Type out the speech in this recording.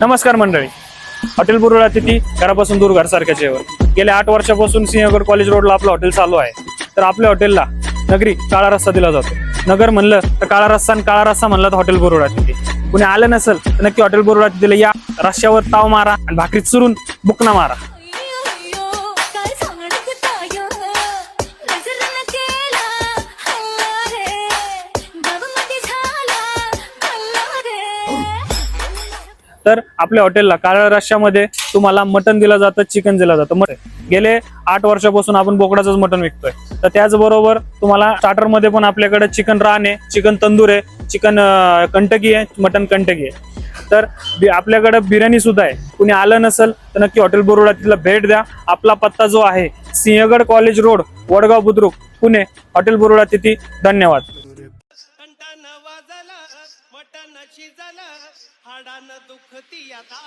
नमस्कार मंडळी, हॉटेल बुरुड अतिथी घरापासून दूर घरसारख्या जेवण. गेल्या 8 वर्षापासून सिंहगड कॉलेज रोडला आपलं हॉटेल चालू आहे. तर आपल्या हॉटेलला नगरी काळा रस्सा दिला जातो. नगर म्हणलं तर काळा रस्सा आणि काळा रस्सा म्हणलं तर हॉटेल बुरुड अतिथी. कुणी आलं नसेल तर नक्की हॉटेल बुरुड अतिथीला या, रश्श्यावर ताव मारा आणि भाकरी चुरून बुकना मारा. तर आपल्या हॉटेलला काळ्या रश्श्यामध्ये तुम्हाला मटन दिलं जातं, चिकन दिलं जातं. गेले 8 वर्षापासून आपण बोकडाचंच मटन विकतोय. तर त्याचबरोबर तुम्हाला स्टार्टर मध्ये पण आपल्याकडे चिकन रान आहे, चिकन तंदूर आहे, चिकन कंटकी आहे, मटन कंटकी आहे. तर आपल्याकडे बिर्याणी सुद्धा आहे. कुणी आलं नसेल तर नक्की हॉटेल बुरुड अतिथीला भेट द्या. आपला पत्ता जो आहे Sinhagad college road, Vadgaon Budruk, Pune. Hotel Burud Atithi. धन्यवाद. मटन शिजलं हाडानं दुखती आता